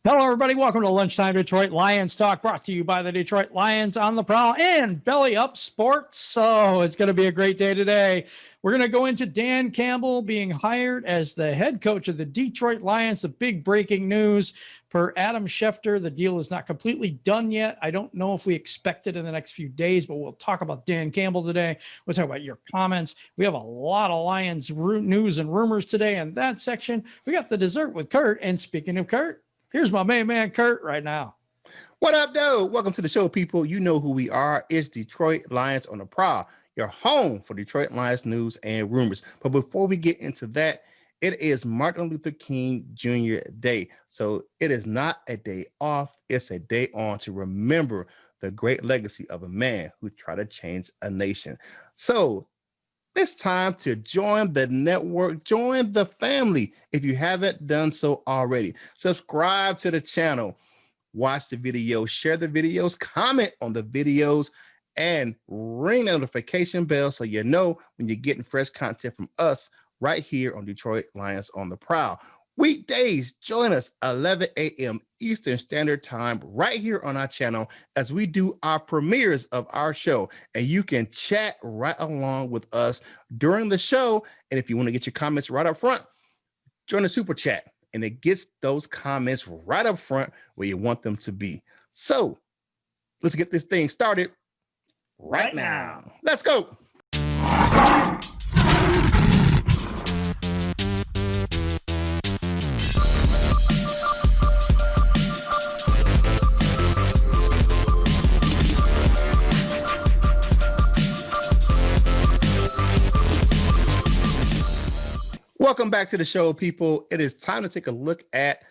Hello, everybody. Welcome to Lunchtime Detroit Lions Talk, brought to you by the Detroit Lions on the Prowl and Belly Up Sports. So it's going to be a great day today. We're going to go into Dan Campbell being hired as the head coach of the Detroit Lions. The big breaking news per Adam Schefter. The deal is not completely done yet. I don't know if we expect it in the next few days, but we'll talk about Dan Campbell today. We'll talk about your comments. We have a lot of Lions news and rumors today in that section. We got the Dessert with Curt. And speaking of Curt, here's my main man, Kirk, right now. What up, though? Welcome to the show, people. You know who we are. It's Detroit Lions on the Prowl, your home for Detroit Lions news and rumors. But before we get into that, it is Martin Luther King Jr. Day. So it is not a day off. It's a day on to remember the great legacy of a man who tried to change a nation. So it's time to join the network, join the family. If you haven't done so already, subscribe to the channel, watch the videos, share the videos, comment on the videos, and ring the notification bell so you know when you're getting fresh content from us right here on Detroit Lions on the Prowl. Weekdays, join us 11 a.m. Eastern Standard Time right here on our channel as we do our premieres of our show. And you can chat right along with us during the show. And if you want to get your comments right up front, join the super chat. And it gets those comments right up front where you want them to be. So let's get this thing started right now. Let's go. Welcome back to the show, people. It is time to take a look at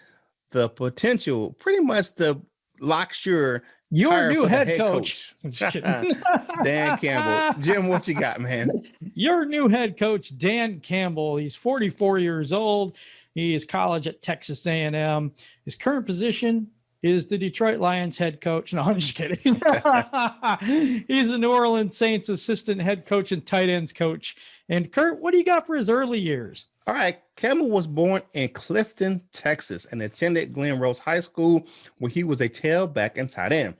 the potential, pretty much the lock-sure your new head coach. I'm just kidding. Dan Campbell. Jim, what you got, man? Your new head coach, Dan Campbell. He's 44 years old. He is college at Texas A&M. His current position is the Detroit Lions head coach. No, I'm just kidding. He's the New Orleans Saints assistant head coach and tight ends coach. And Curt, what do you got for his early years? All right. Campbell was born in Clifton, Texas, and attended Glen Rose High School, where he was a tailback and tight end.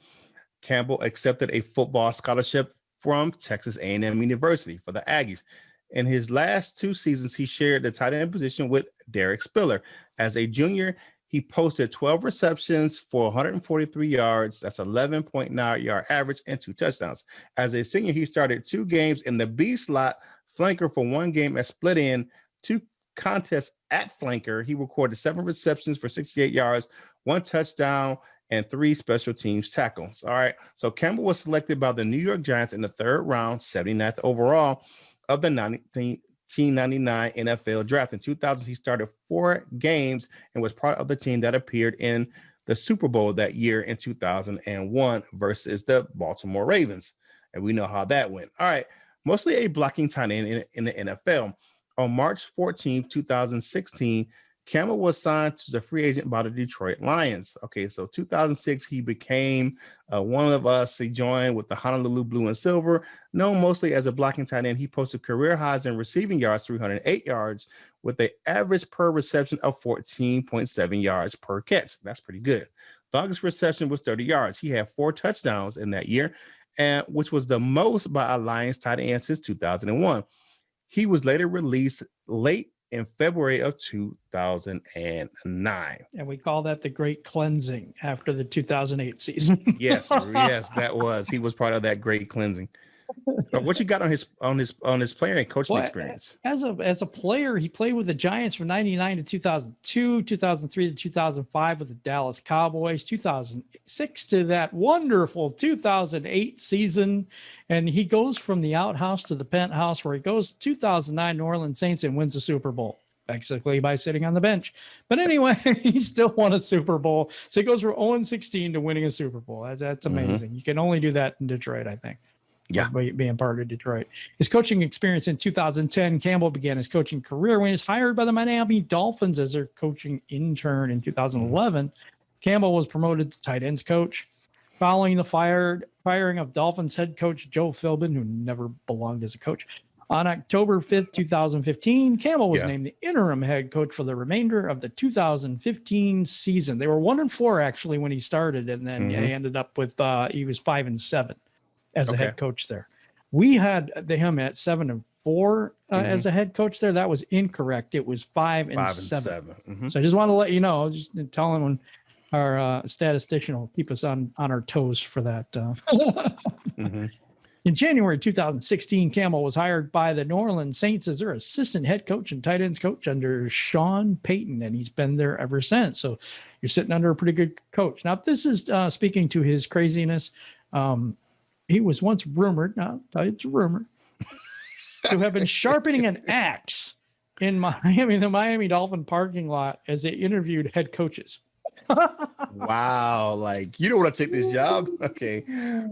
Campbell accepted a football scholarship from Texas A&M University for the Aggies. In his last two seasons, he shared the tight end position with Derek Spiller. As a junior, he posted 12 receptions for 143 yards. That's 11.9 yard average and 2 touchdowns. As a senior, he started 2 games in the B slot, flanker for 1 game at split end, 2 contests at flanker. He recorded 7 receptions for 68 yards, 1 touchdown, and 3 special teams tackles. All right. So Campbell was selected by the New York Giants in the 3rd round, 79th overall of the 1999 NFL draft. In 2000, he started 4 games and was part of the team that appeared in the Super Bowl that year in 2001 versus the Baltimore Ravens. And we know how that went. All right. Mostly a blocking tight end in the NFL. On March 14, 2016, Campbell was signed as a free agent by the Detroit Lions. Okay, so 2006, he became one of us. He joined with the Honolulu Blue and Silver, known mostly as a blocking tight end. He posted career highs in receiving yards, 308 yards, with an average per reception of 14.7 yards per catch. That's pretty good. The longest reception was 30 yards. He had 4 touchdowns in that year, and which was the most by a Lions tight end since 2001. He was later released late in February of 2009. And we call that the Great Cleansing after the 2008 season. Yes, that was. He was part of that great cleansing. What you got on his player and coaching experience? As a player, he played with the Giants from 99 to 2002, 2003 to 2005 with the Dallas Cowboys, 2006 to that wonderful 2008 season. And he goes from the outhouse to the penthouse, where he goes 2009 New Orleans Saints and wins the Super Bowl, basically by sitting on the bench. But anyway, he still won a Super Bowl. So he goes from 0-16 to winning a Super Bowl. That's amazing. You can only do that in Detroit, I think. Yeah, being part of Detroit. His coaching experience in 2010, Campbell began his coaching career when he was hired by the Miami Dolphins as their coaching intern in 2011. Campbell was promoted to tight ends coach. Following the firing of Dolphins head coach Joe Philbin, who never belonged as a coach, On October 5th, 2015, Campbell was Yeah. named the interim head coach for the remainder of the 2015 season. They were 1-4 actually when he started, and then he ended up with he was 5-7 as a head coach there. We had him at 7-4 as a head coach there. That was incorrect. It was 5-7. So I just want to let you know, just telling when our statistician will keep us on our toes for that. In January 2016, Campbell was hired by the New Orleans Saints as their assistant head coach and tight ends coach under Sean Payton, and he's been there ever since. So you're sitting under a pretty good coach. Now, if this is speaking to his craziness, he was once rumored, now I'll tell you it's a rumor, to have been sharpening an axe in Miami, the Miami Dolphin parking lot as they interviewed head coaches. Wow. Like, you don't want to take this job? Okay.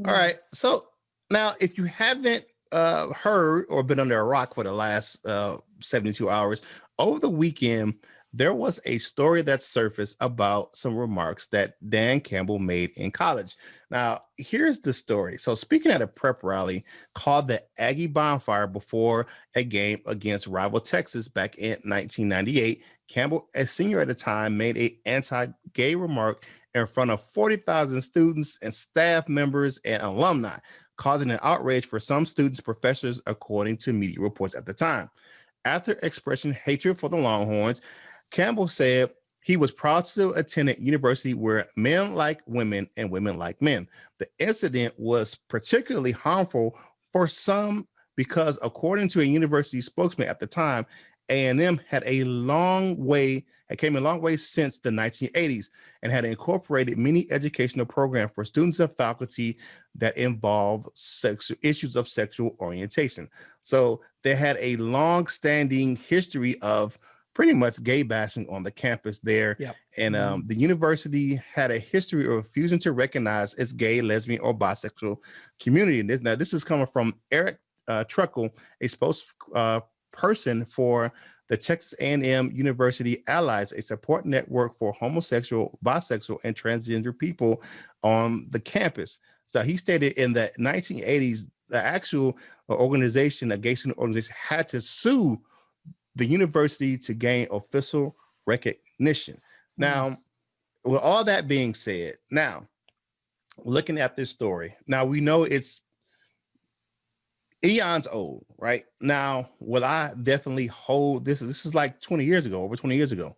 All right. So now, if you haven't heard or been under a rock for the last 72 hours, over the weekend, there was a story that surfaced about some remarks that Dan Campbell made in college. Now, here's the story. So speaking at a prep rally called the Aggie Bonfire before a game against rival Texas back in 1998, Campbell, a senior at the time, made an anti-gay remark in front of 40,000 students and staff members and alumni, causing an outrage for some students, professors, according to media reports at the time. After expressing hatred for the Longhorns, Campbell said he was proud to attend a university where men like women and women like men. The incident was particularly harmful for some because, according to a university spokesman at the time, A&M had came a long way since the 1980s and had incorporated many educational programs for students and faculty that involve issues of sexual orientation. So they had a long-standing history of pretty much gay bashing on the campus there. Yep. And the university had a history of refusing to recognize its gay, lesbian, or bisexual community. This is coming from Eric Truckle, a spokesperson for the Texas A&M University Allies, a support network for homosexual, bisexual, and transgender people on the campus. So he stated in the 1980s, the actual organization, a gay student organization, had to sue the university to gain official recognition. Now, with all that being said, now looking at this story, now we know it's eons old, right? Now, will I definitely hold this? This is like 20 years ago, over 20 years ago.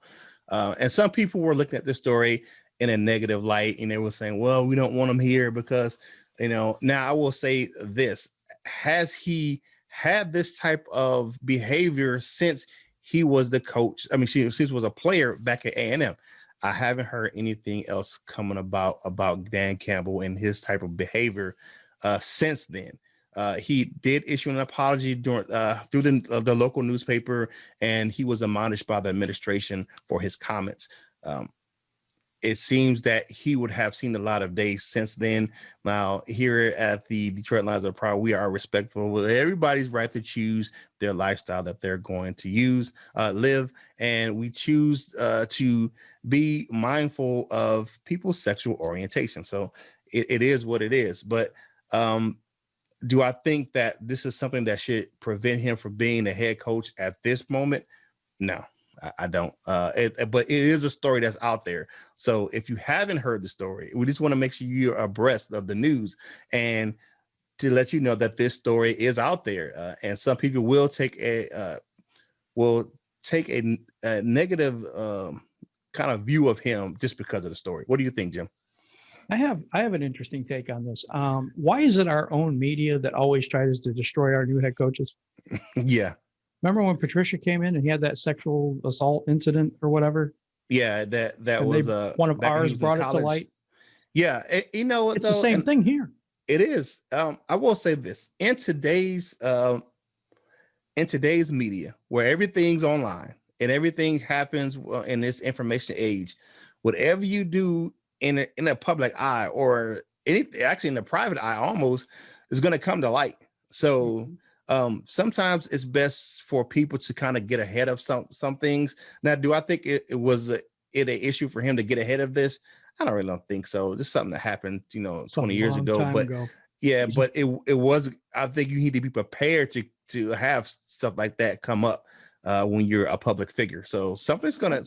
And some people were looking at this story in a negative light, and they were saying, well, we don't want him here because, now I will say this: has he had this type of behavior since he was the coach? I mean, since he was a player back at A&M. I haven't heard anything else coming about Dan Campbell and his type of behavior since then. He did issue an apology through the local newspaper, and he was admonished by the administration for his comments. It seems that he would have seen a lot of days since then. Now, here at the Detroit Lions of Prowl, we are respectful with everybody's right to choose their lifestyle that they're going to live, and we choose to be mindful of people's sexual orientation. So it is what it is. But do I think that this is something that should prevent him from being the head coach at this moment? No. I don't. But it is a story that's out there. So if you haven't heard the story, we just want to make sure you're abreast of the news and to let you know that this story is out there. And some people will take a negative kind of view of him just because of the story. What do you think, Jim? I have an interesting take on this. Why is it our own media that always tries to destroy our new head coaches? Yeah. Remember when Patricia came in and he had that sexual assault incident or whatever? Yeah, that was one of ours brought it to light. Yeah, it's the same thing here. It is. I will say this: in today's media, where everything's online and everything happens in this information age, whatever you do in a public eye or actually in the private eye, almost is going to come to light. So. Sometimes it's best for people to kind of get ahead of some things. Now, do I think it was an issue for him to get ahead of this? I don't think so. Just something that happened, 20 years ago. But yeah, but it was. I think you need to be prepared to to have stuff like that come up when you're a public figure. So something's gonna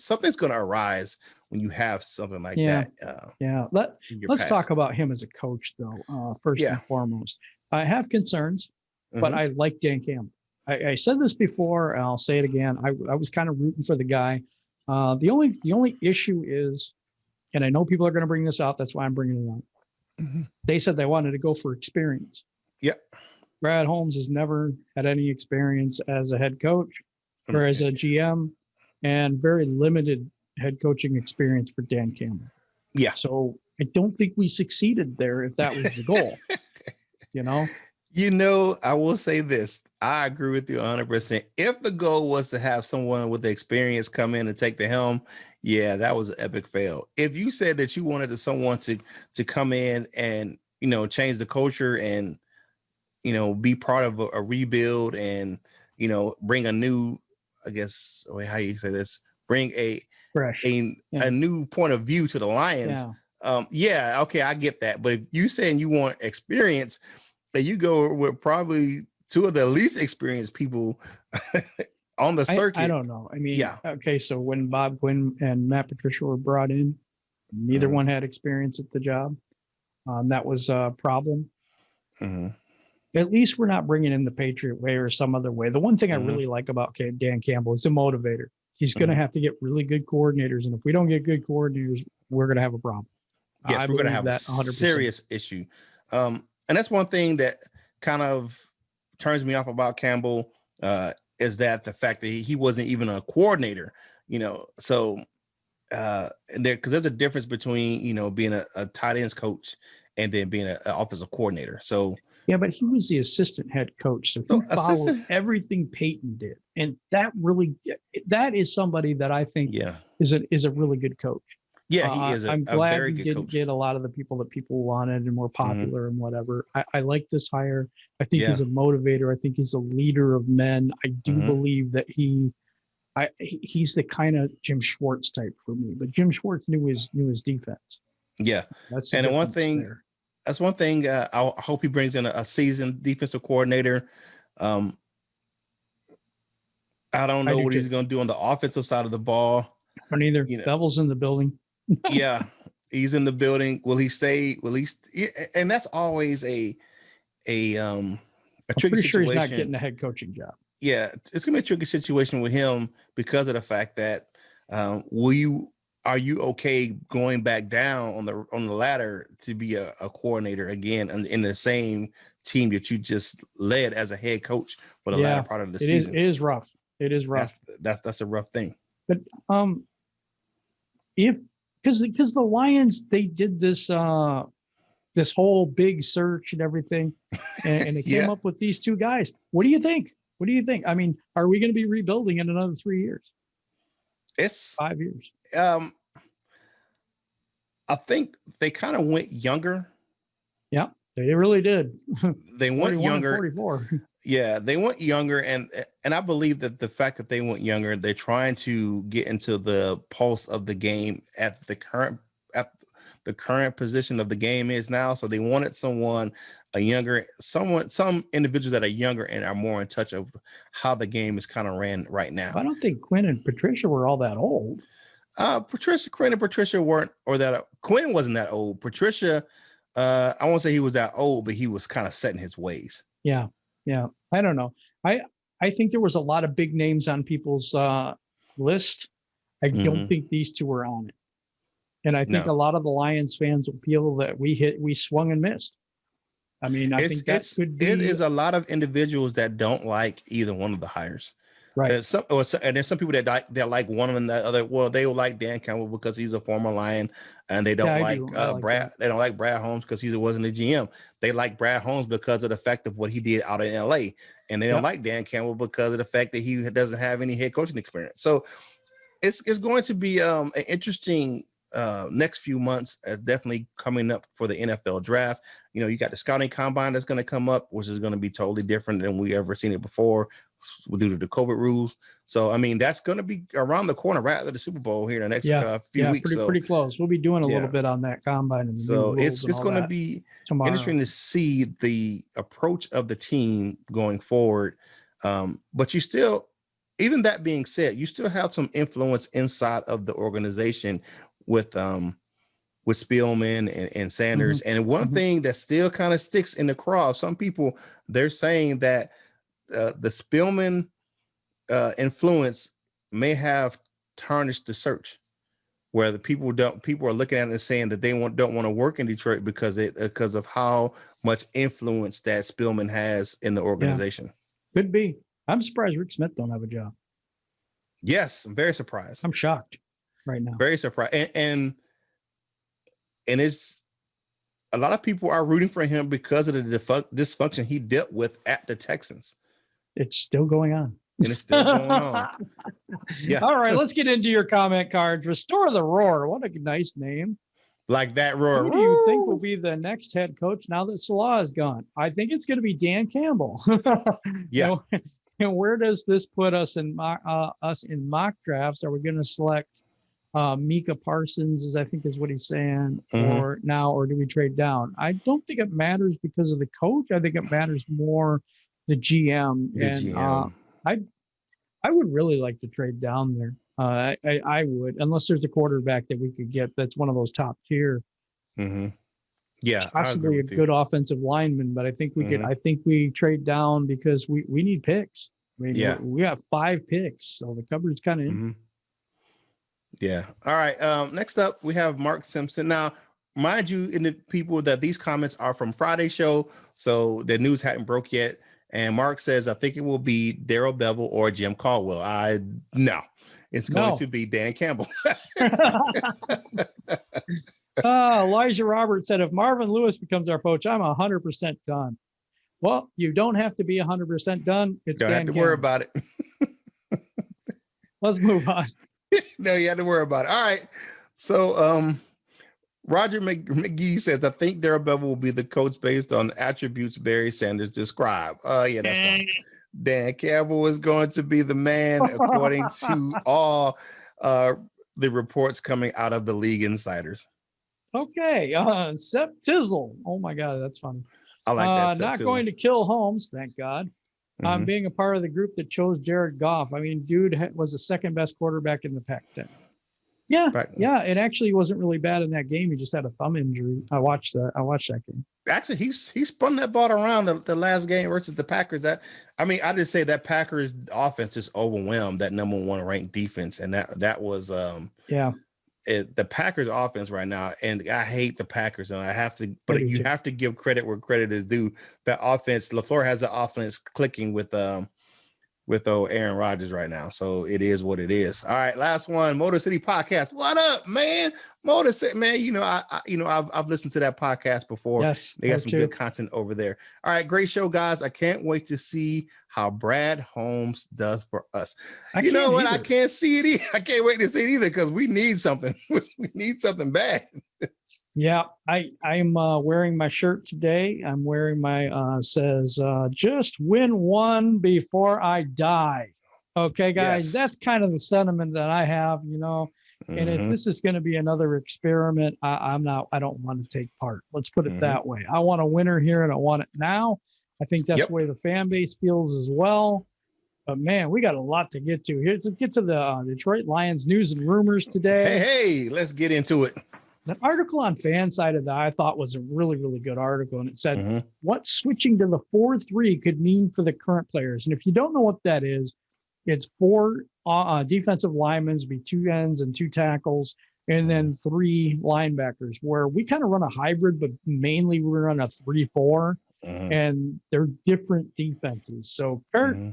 arise when you have something like that. Let's talk about him as a coach, though. First and foremost, I have concerns, but I like Dan Campbell. I said this before, and I'll say it again. I was kind of rooting for the guy. The only issue is, and I know people are going to bring this out. That's why I'm bringing it up. They said they wanted to go for experience. Yep. Brad Holmes has never had any experience as a head coach or as a GM, and very limited head coaching experience for Dan Campbell. Yeah. So I don't think we succeeded there if that was the goal. I will say this. I agree with you 100%. If the goal was to have someone with the experience come in and take the helm, yeah, that was an epic fail. If you said that you wanted someone to come in and, change the culture and, be part of a rebuild and, bring a new, I guess, how you say this, bring a new point of view to the Lions. Okay, I get that. But if you saying you want experience, that you go with probably two of the least experienced people on the circuit. I don't know. I mean, okay, so when Bob Quinn and Matt Patricia were brought in, neither one had experience at the job. That was a problem. At least we're not bringing in the Patriot way or some other way. The one thing I really like about Dan Campbell is a motivator. He's going to have to get really good coordinators. And if we don't get good coordinators, we're going to have a problem. Yes, we're going to have a 100%. Serious issue. And that's one thing that kind of turns me off about Campbell, is that the fact that he wasn't even a coordinator, so because there's a difference between, being a tight ends coach and then being an offensive coordinator. So yeah, but he was the assistant head coach. So he followed everything Peyton did. And that is somebody that I think is a really good coach. Yeah, he is I'm glad he didn't get a lot of the people that people wanted and more popular and whatever. I like this hire. I think he's a motivator. I think he's a leader of men. I do believe that he's the kind of Jim Schwartz type for me. But Jim Schwartz knew his defense. Yeah, that's one thing. There. That's one thing. I hope he brings in a seasoned defensive coordinator. I don't know what he's going to do on the offensive side of the ball. I don't either. Bevel's in the building. Yeah, he's in the building. Will he stay? And that's always a tricky situation. Sure he's not getting a head coaching job. Yeah, it's gonna be a tricky situation with him because of the fact that are you okay going back down on the ladder to be a coordinator again in the same team that you just led as a head coach for the latter part of the season? It is rough. It is rough. That's a rough thing. But because the Lions, they did this this whole big search and everything, and they came up with these two guys. What do you think? I mean, are we going to be rebuilding in another 3 years? It's 5 years. I think they kind of went younger. Yeah, they really did. They went younger. 44. Yeah, they went younger, and I believe that the fact that they went younger, they're trying to get into the pulse of the game at the current position of the game is now. So they wanted some individuals that are younger and are more in touch of how the game is kind of ran right now. I don't think Quinn and Patricia were all that old. Quinn and Patricia weren't, or that Quinn wasn't that old. Patricia, I won't say he was that old, but he was kind of set in his ways. Yeah. I don't know. I think there was a lot of big names on people's list. I don't think these two were on it. And I think a lot of the Lions fans will feel that we swung and missed. I mean, I think that could be. It is a lot of individuals that don't like either one of the hires. Right. And there's some people that like one of the other. Well, they will like Dan Campbell because he's a former Lion, and they don't like Brad. That. They don't like Brad Holmes because he wasn't a GM. They like Brad Holmes because of the fact of what he did out in LA, and they don't like Dan Campbell because of the fact that he doesn't have any head coaching experience. So it's going to be an interesting next few months, definitely coming up for the NFL draft. You got the scouting combine that's going to come up, which is going to be totally different than we ever seen it before due to the COVID rules. So, I mean, that's going to be around the corner right after the Super Bowl here in the next few weeks. Pretty close. We'll be doing a little bit on that combine. And so it's going to be interesting to see the approach of the team going forward. But you still, even that being said, you still have some influence inside of the organization with Spielman and Sanders. And one thing that still kind of sticks in the craw of some people, they're saying that the Spielman influence may have tarnished the search, where the people are looking at it and saying that they don't want to work in Detroit because of how much influence that Spielman has in the organization. Yeah, could be. I'm surprised Rick Smith don't have a job. Yes, I'm very surprised. I'm shocked right now. Very surprised. And it's a lot of people are rooting for him because of the dysfunction he dealt with at the Texans. It's still going on. And it's still going on. Yeah. All right, let's get into your comment cards. Restore the Roar. What a nice name. Like that roar. Who do you think will be the next head coach now that Salah is gone? I think it's going to be Dan Campbell. Yeah. And where does this put us in mock drafts? Are we going to select Micah Parsons, I think is what he's saying, or do we trade down? I don't think it matters because of the coach. I think it matters more the GM. I would really like to trade down there. I would, unless there's a quarterback that we could get that's one of those top tier. Yeah, possibly a good offensive lineman, but I think we could. I think we trade down because we need picks. I mean, we have 5 picks, so the cupboard's kind of in. Yeah. All right. Next up, we have Mark Simpson. Now, mind you, in the people that these comments are from Friday's show, so the news hadn't broke yet. And Mark says, I think it will be Darrell Bevel or Jim Caldwell. No, it's going to be Dan Campbell. Elijah Roberts said, if Marvin Lewis becomes our coach, I'm 100% done. Well, you don't have to be 100% done. It's don't Dan have to Campbell. worry about it. Let's move on. No, you have to worry about it. All right. So Roger McGee says, I think Darrell Bevel will be the coach based on the attributes Barry Sanders described. Yeah, that's fine. Dan Campbell is going to be the man, according to all the reports coming out of the league insiders. Okay. Sep Tizzle. Oh my God, that's funny. I like that. Not going to kill Holmes, thank God. I'm being a part of the group that chose Jared Goff. I mean, dude was the second best quarterback in the Pac-10. Yeah, yeah. It actually wasn't really bad in that game. He just had a thumb injury. I watched that game. Actually, he spun that ball around the last game versus the Packers. I just say that Packers offense just overwhelmed that number 1 ranked defense, and that was the Packers offense right now. And I hate the Packers, and I have to, but you have to give credit where credit is due. That offense, LaFleur has the offense clicking with Aaron Rodgers right now. So it is what it is. All right, last one, Motor City Podcast. What up, man? Motor City, man. I've listened to that podcast before. Yes, they got some good content over there. All right, great show, guys. I can't wait to see how Brad Holmes does for us. I can't see it either. I can't wait to see it either because we need something. We need something bad. Yeah, I'm wearing my shirt today. I'm wearing my says just win one before I die. Okay, guys, that's kind of the sentiment that I have, And if this is going to be another experiment, I don't want to take part. Let's put it that way. I want a winner here, and I want it now. I think that's the way the fan base feels as well. But man, we got a lot to get to here. Let's get to the Detroit Lions news and rumors today. Hey, let's get into it. The article on Fansided that I thought was a really, really good article, and it said what switching to the 4-3 could mean for the current players. And if you don't know what that is, it's 4 defensive linemen, be 2 ends and 2 tackles, and then 3 linebackers, where we kind of run a hybrid, but mainly we run a 3-4, and they're different defenses. So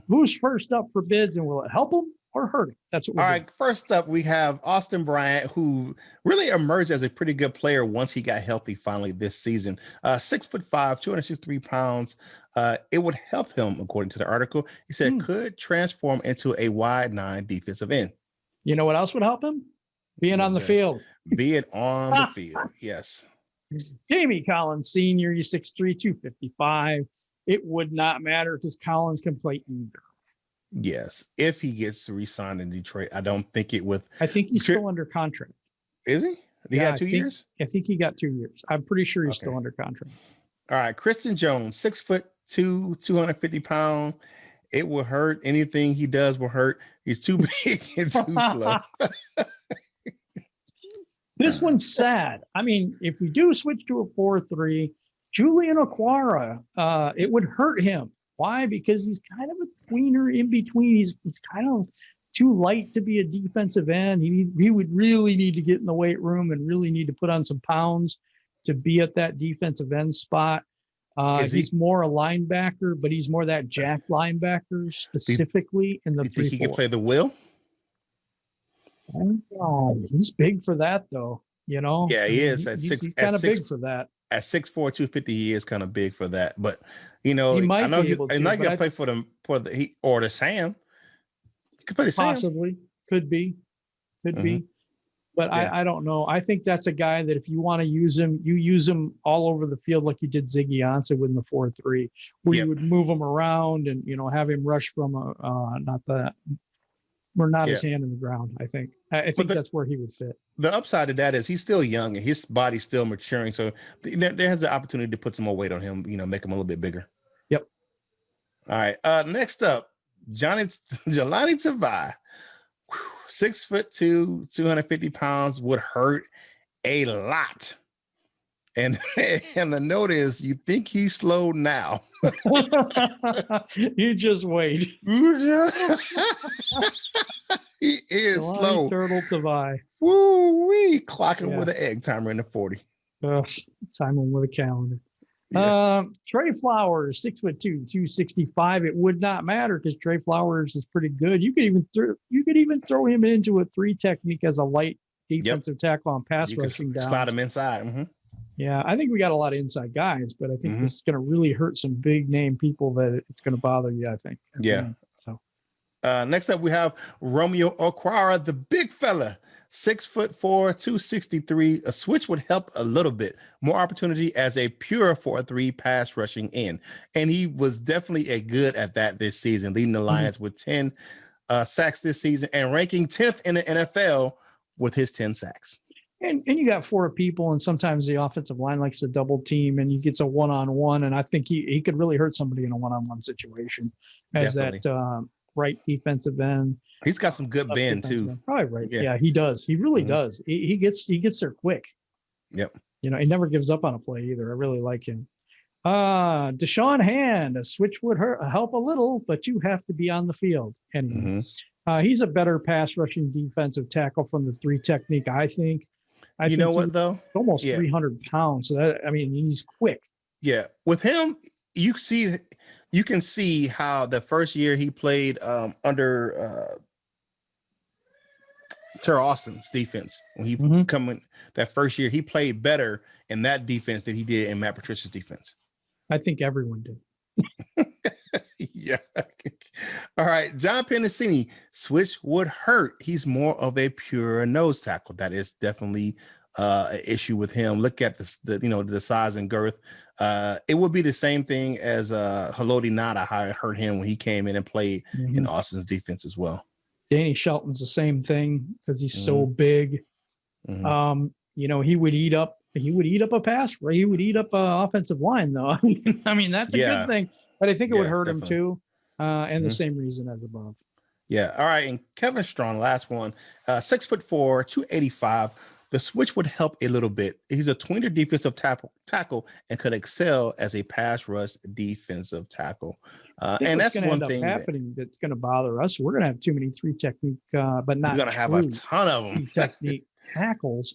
who's first up for bids, and will it help them or hurt him? That's what we're doing. First up, we have Austin Bryant, who really emerged as a pretty good player once he got healthy finally this season. 6'5", 263 pounds. It would help him, according to the article. He said could transform into a wide 9 defensive end. You know what else would help him? Being on the field. Being on the field, yes. Jamie Collins Sr., 6'3", 255. It would not matter because Collins can play either. Yes, if he gets re-signed in Detroit, I don't think it would. I think he's still under contract. Is he? He got 2 years? I think he got 2 years. I'm pretty sure he's still under contract. All right, Christian Jones, 6'2", 250 pounds. It will hurt. Anything he does will hurt. He's too big and too slow. This one's sad. I mean, if we do switch to a 4-3, Julian Okwara, it would hurt him. Why? Because he's kind of a tweener in between. He's kind of too light to be a defensive end. He would really need to get in the weight room and really need to put on some pounds to be at that defensive end spot. He's more a linebacker, but he's more that jack linebacker specifically in the 3-4. You think he can play the will? I don't know. He's big for that, though. You know. Yeah, he is. He's kind of big for that. At 6'4", 250, he is kind of big for that. But you know, he might be able to. He's not gonna play for the Sam. He could play the Sam. Possibly, could be. But yeah. I don't know. I think that's a guy that if you want to use him, you use him all over the field like you did Ziggy Ansah with the 4-3, where you would move him around and have him rush from his hand in the ground. I think that's where he would fit. The upside of that is he's still young and his body's still maturing, so there has the opportunity to put some more weight on him. Make him a little bit bigger. Yep. All right. Next up, Jelani Tavai. 6'2", 250 pounds would hurt a lot. And the note is, you think he's slow now. You just wait. He is slow. Turtle Tavai. Woo-wee. Clocking with an egg timer in the 40. Timing with a calendar. Yeah. Trey Flowers, 6'2", 265. It would not matter because Trey Flowers is pretty good. You could even throw him into a 3 technique as a light defensive tackle on pass rushing down. Slide him inside. Mm-hmm. Yeah, I think we got a lot of inside guys, but I think this is going to really hurt some big name people that it's going to bother you, I think. Yeah. So next up we have Romeo Okwara, the big fella. 6'4", 263. A switch would help a little bit. More opportunity as a pure 4-3 pass rushing end. And he was definitely good at that this season, leading the Lions with 10 sacks this season and ranking 10th in the NFL with his 10 sacks. And you got 4 people, and sometimes the offensive line likes to double team, and he gets a one-on-one, and I think he could really hurt somebody in a one-on-one situation as that right defensive end. He's got some good bend too. Probably right. Yeah, he does. He really does. He gets there quick. Yep. He never gives up on a play either. I really like him. Deshaun Hand, a switch would help a little, but you have to be on the field. And he's a better pass rushing defensive tackle from the 3 technique, I think. You know what though? Almost 300 pounds. So he's quick. Yeah. With him, you can see how the first year he played under Terrell Austin's defense. When he coming that first year, he played better in that defense than he did in Matt Patricia's defense. I think everyone did. Yeah. All right. John Pennicini, switch would hurt. He's more of a pure nose tackle. That is definitely an issue with him. Look at the size and girth. It would be the same thing as Haloti Nada, how it hurt him when he came in and played in Austin's defense as well. Danny Shelton's the same thing because he's so big. He would eat up a pass, right? He would eat up an offensive line, though. I mean, that's a good thing, but I think it would hurt him too. And the same reason as above. Yeah. All right. And Kevin Strong, last one, 6'4", 285. The switch would help a little bit. He's a tweener defensive tackle and could excel as a pass rush defensive tackle. And that's one thing that's going to bother us. We're going to have too many 3 technique, but not. We're going to have a ton of them. Technique tackles.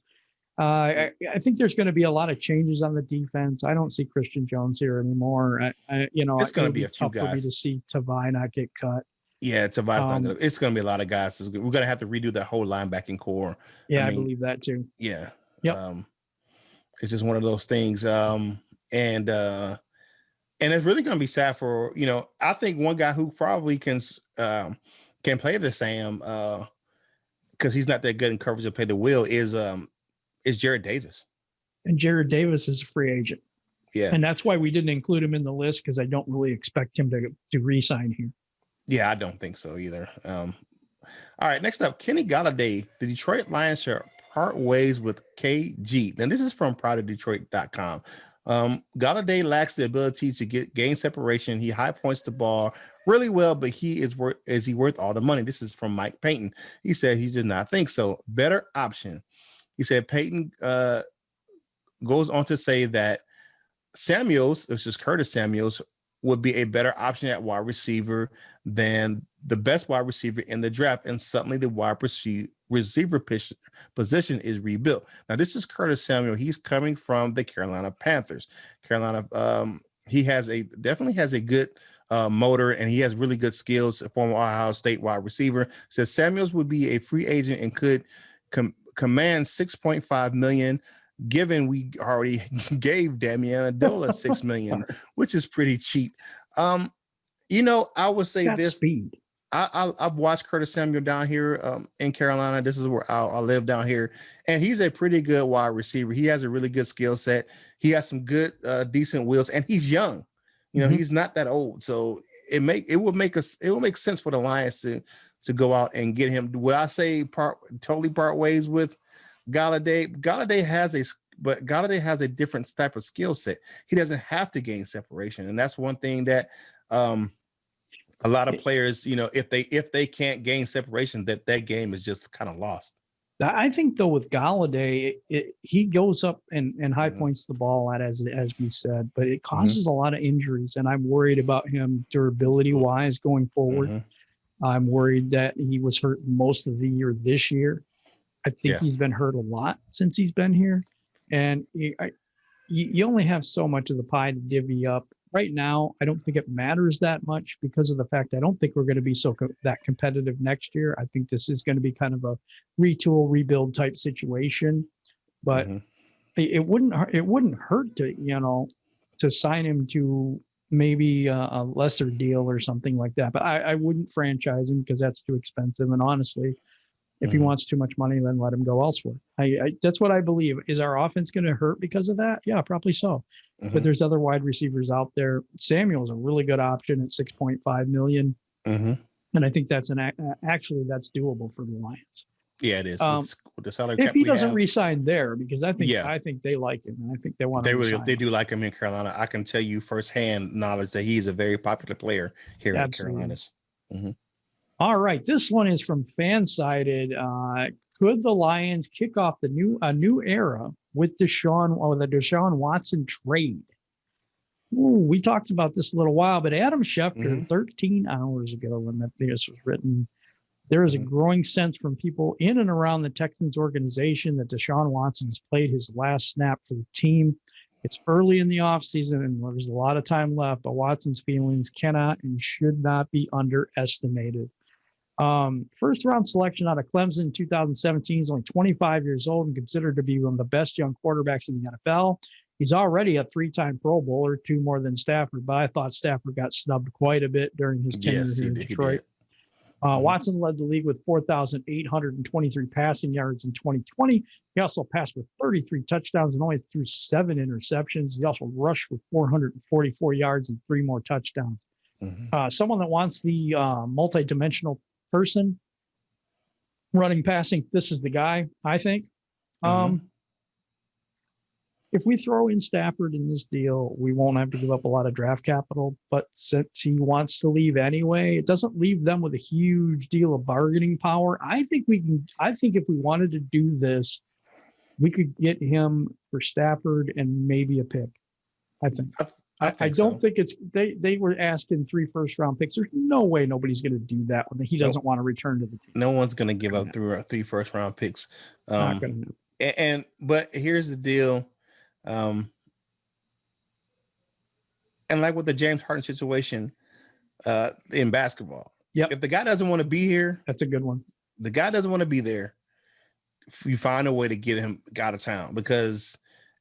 I think there's going to be a lot of changes on the defense. I don't see Christian Jones here anymore. It's going to be a few guys. For me to see Tavai not get cut. Yeah, Tavai's not gonna. It's going to be a lot of guys. We're going to have to redo that whole linebacking core. Yeah, I believe that too. Yeah. Yep. It's just one of those things. And it's really going to be sad for I think one guy who probably can play the Sam because he's not that good in coverage to play the will is Jared Davis. And Jared Davis is a free agent. Yeah. And that's why we didn't include him in the list because I don't really expect him to re-sign here. Yeah, I don't think so either. All right, next up, Kenny Golladay. The Detroit Lions shall part ways with KG. Now, this is from ProudOfDetroit.com. Galladay lacks the ability to gain separation. He high points the ball really well, but is he worth all the money? This is from Mike Payton. He said he does not think so. Better option. He said Payton goes on to say that Samuels, this is Curtis Samuels, would be a better option at wide receiver than the best wide receiver in the draft, and suddenly the wide receiver position is rebuilt. Now, this is Curtis Samuel. He's coming from the Carolina Panthers. Carolina, he definitely has a good motor, and he has really good skills. A former Ohio State wide receiver. Says Samuels would be a free agent and could command $6.5 million. Given we already gave Damian Adola $6 million, which is pretty cheap. I would say this. Speed. I've watched Curtis Samuel down here in Carolina. This is where I live down here, and he's a pretty good wide receiver. He has a really good skill set. He has some good, decent wheels, and he's young. He's not that old, so it would make sense for the Lions to go out and get him. Would I say totally part ways with Galladay? Galladay has a different type of skill set. He doesn't have to gain separation, and that's one thing that a lot of players, if they can't gain separation, that game is just kind of lost. I think though with Galladay, he goes up and high points the ball as we said, but it causes a lot of injuries, and I'm worried about him durability wise going forward. I'm worried that he was hurt most of the year this year. I think he's been hurt a lot since he's been here, and you only have so much of the pie to divvy up. Right now, I don't think it matters that much because of the fact I don't think we're going to be that competitive next year. I think this is going to be kind of a retool, rebuild type situation. But it wouldn't hurt to sign him to maybe a lesser deal or something like that. But I wouldn't franchise him because that's too expensive. And honestly, if he wants too much money, then let him go elsewhere. That's what I believe. Is our offense going to hurt because of that? Yeah, probably so. But there's other wide receivers out there. Samuel's a really good option at $6.5 million. And I think that's actually that's doable for the Lions. Yeah, it is. With the salary cap if he doesn't re-sign there, because I think they like him, and I think they want to. They do like him in Carolina. I can tell you firsthand knowledge that he's a very popular player here in Carolinas. All right, this one is from Fansided. Could the Lions kick off a new era with the DeShaun Watson trade? Ooh, we talked about this a little while, but Adam Schefter, 13 hours ago when this was written, there is a growing sense from people in and around the Texans organization that DeShaun Watson has played his last snap for the team. It's early in the offseason and there's a lot of time left, but Watson's feelings cannot and should not be underestimated. First round selection out of Clemson in 2017. He's only 25 years old and considered to be one of the best young quarterbacks in the NFL. He's already a 3-time Pro Bowler, 2 more than Stafford, but I thought Stafford got snubbed quite a bit during his tenure here in Detroit. Watson led the league with 4,823 passing yards in 2020. He also passed with 33 touchdowns and only threw 7 interceptions. He also rushed for 444 yards and 3 more touchdowns. Someone that wants the multi-dimensional person running passing, this is the guy, I think. If we throw in Stafford in this deal, we won't have to give up a lot of draft capital, but since he wants to leave anyway, it doesn't leave them with a huge deal of bargaining power. I think if we wanted to do this, we could get him for Stafford and maybe a pick. I don't think it's they were asking 3 first-round picks. There's no way nobody's going to do that when he doesn't want to return to the team. No one's going to give up 3 first-round picks. Not gonna but here's the deal. And like with the James Harden situation in basketball, if the guy doesn't want to be here, that's a good one. The guy doesn't want to be there. You find a way to get him out of town because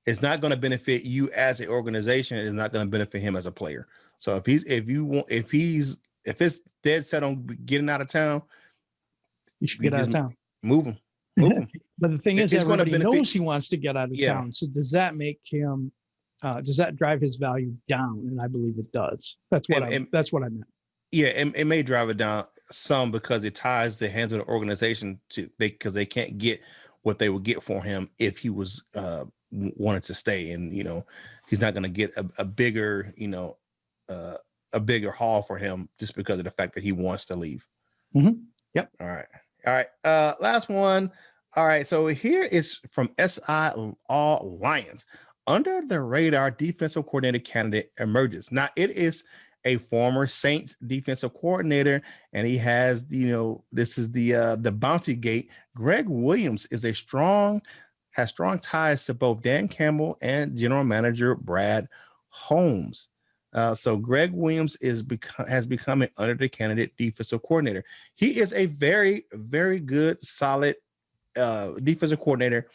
it's not going to benefit you as an organization. It's not going to benefit him as a player. So if it's dead set on getting out of town, you should get out of town. Move him. But the thing is, everybody knows he wants to get out of town. So does that make him? Does that drive his value down? And I believe it does. That's what I meant. Yeah, it may drive it down some because it ties the hands of the organization because they can't get what they would get for him if he was wanted to stay, and he's not going to get a bigger a bigger haul for him just because of the fact that he wants to leave. Yep. All right. Last one. All right. So here is from SI All Lions. Under the radar defensive coordinator candidate emerges. Now it is a former Saints defensive coordinator, and he has, this is the Bounty Gate. Greg Williams has strong ties to both Dan Campbell and general manager Brad Holmes. So Greg Williams has become an under the candidate defensive coordinator. He is a very, very good, solid defensive coordinator,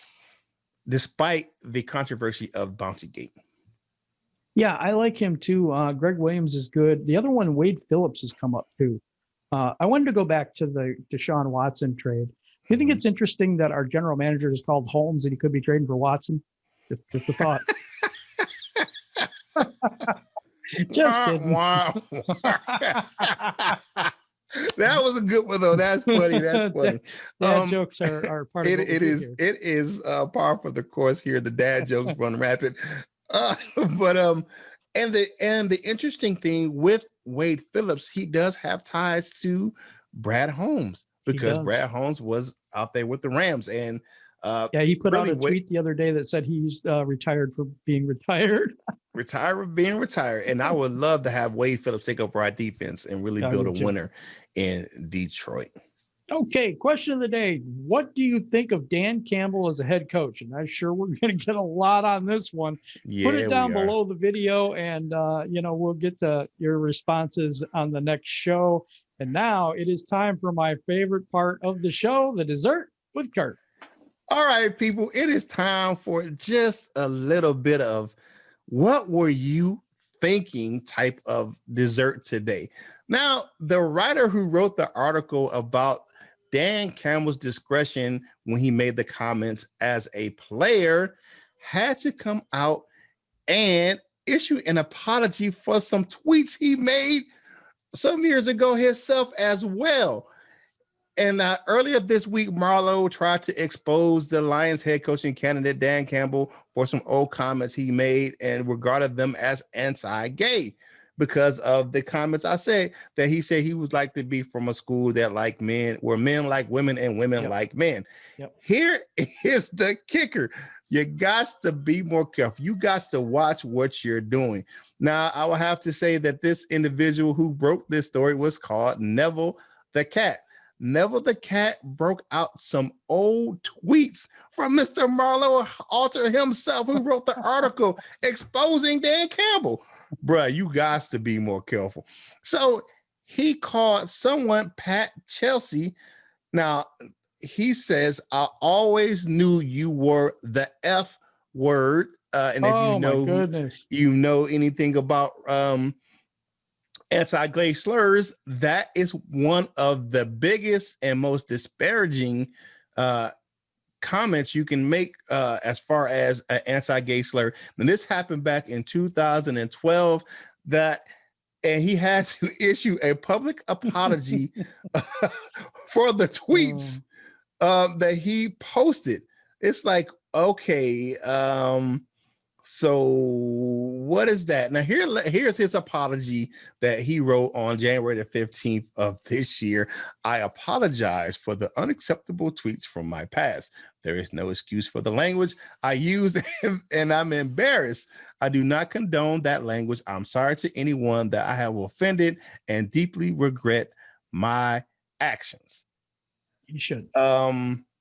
despite the controversy of Bounty Gate. Yeah, I like him too. Greg Williams is good. The other one, Wade Phillips, has come up too. I wanted to go back to the DeShaun Watson trade. Do you think it's interesting that our general manager is called Holmes and he could be trading for Watson? Just a thought. Just kidding. Wow. That was a good one though. That's funny. That's funny. Dad jokes are part of it. It is par for the course here. The dad jokes run rapid. And the interesting thing with Wade Phillips, he does have ties to Brad Holmes because Brad Holmes was out there with the Rams, and he put out a tweet the other day that said he's retired for being retired. Retired for being retired. And I would love to have Wade Phillips take over our defense and really build a winner in Detroit. Okay, question of the day. What do you think of Dan Campbell as a head coach? And I'm sure we're going to get a lot on this one. Put it down below the video, and we'll get to your responses on the next show. And now it is time for my favorite part of the show, the Dessert with Curt. All right, people, it is time for just a little bit of what were you thinking type of dessert today. Now, the writer who wrote the article about Dan Campbell's discretion when he made the comments as a player had to come out and issue an apology for some tweets he made some years ago himself as well. And earlier this week, Marlo tried to expose the Lions head coaching candidate, Dan Campbell, for some old comments he made and regarded them as anti-gay because of the comments I said that he said he would like to be from a school that like men, where men like women and women like men. Here is the kicker. You got to be more careful. You got to watch what you're doing. Now, I will have to say that this individual who broke this story was called Neville the Cat. Neville the Cat broke out some old tweets from Mr. Marlo Alter himself, who wrote the article exposing Dan Campbell. Bruh, you guys to be more careful. So he called someone Pat Chelsea. Now, he says, I always knew you were the F word. And if you know anything about anti-gay slurs, that is one of the biggest and most disparaging comments you can make as far as an anti-gay slur. And this happened back in 2012 and he had to issue a public apology for the tweets that he posted. It's like, okay, so what is that? Now here's his apology that he wrote on January the 15th of this year. I apologize for the unacceptable tweets from my past. There is no excuse for the language I used and I'm embarrassed. I do not condone that language. I'm sorry to anyone that I have offended and deeply regret my actions. You should.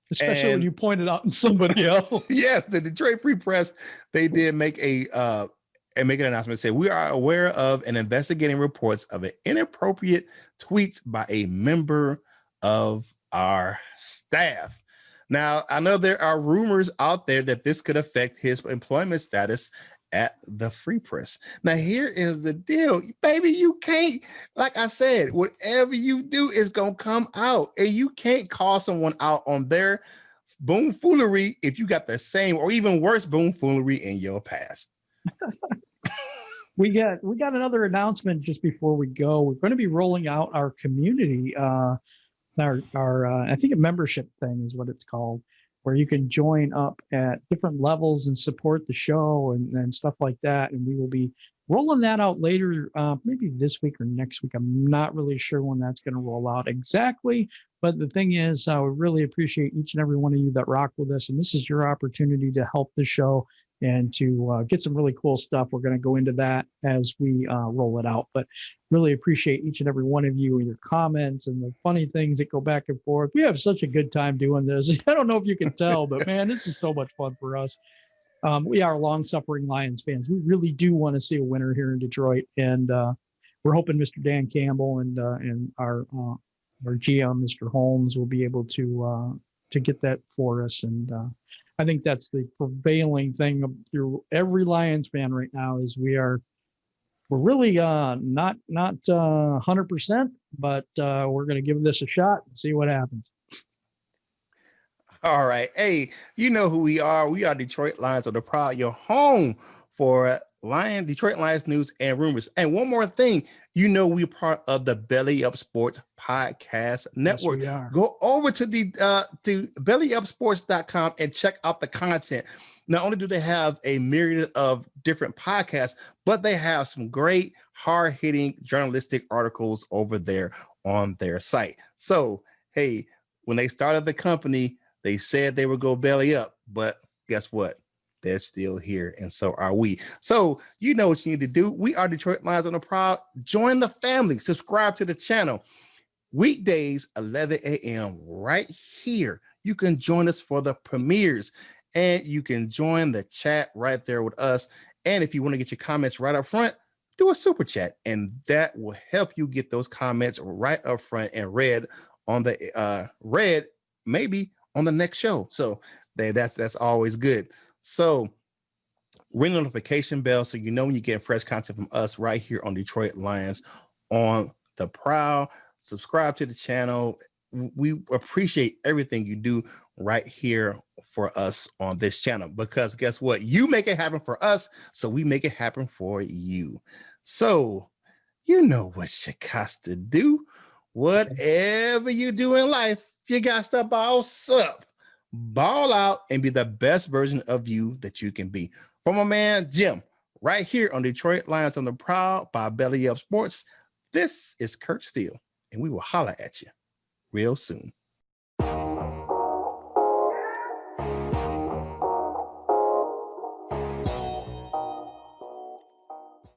Especially when you pointed out in somebody else. Yes, the Detroit Free Press, they did make an announcement. Say we are aware of and investigating reports of an inappropriate tweets by a member of our staff. Now, I know there are rumors out there that this could affect his employment status at the Free Press. Now, here is the deal, baby. You can't, like I said, whatever you do is gonna come out, and you can't call someone out on their boomfoolery if you got the same or even worse boomfoolery in your past. We got another announcement just before we go. We're going to be rolling out our community, our I think a membership thing is what it's called. where you can join up at different levels and support the show and stuff like that. And we will be rolling that out later, maybe this week or next week. I'm not really sure when that's going to roll out exactly. But the thing is, we really appreciate each and every one of you that rock with us. And this is your opportunity to help the show and to get some really cool stuff. We're going to go into that as we roll it out. But really appreciate each and every one of you and your comments and the funny things that go back and forth. We have such a good time doing this. I don't know if you can tell, but man, this is so much fun for us. We are long-suffering Lions fans. We really do want to see a winner here in Detroit. And we're hoping Mr. Dan Campbell and our GM, Mr. Holmes, will be able to get that for us. And I think that's the prevailing thing through every Lions fan right now is we're really not 100%, but we're going to give this a shot and see what happens. All right. Hey, you know who we are. We are Detroit Lions of the Prowl, your home for Detroit Lions news and rumors. And one more thing, you know, we're part of the Belly Up Sports Podcast Network. Yes, we are. Go over to to bellyupsports.com and check out the content. Not only do they have a myriad of different podcasts, but they have some great hard-hitting journalistic articles over there on their site. So, hey, when they started the company, they said they would go belly up, but guess what? They're still here, and so are we. So you know what you need to do. We are Detroit Lions on the Prowl. Join the family. Subscribe to the channel. Weekdays, 11 a.m. right here. You can join us for the premieres, and you can join the chat right there with us. And if you want to get your comments right up front, do a super chat, and that will help you get those comments right up front and read on the maybe on the next show. So that's always good. So ring the notification bell so you know when you get fresh content from us right here on Detroit Lions on the Prowl. Subscribe to the channel. We appreciate everything you do right here for us on this channel, because guess what? You make it happen for us, so we make it happen for you. So you know what you got to do. Whatever you do in life, you got to boss up, ball out, and be the best version of you that you can be. From my man, Jim, right here on Detroit Lions on the Prowl by Belly Up Sports, this is Curt Steele, and we will holler at you real soon.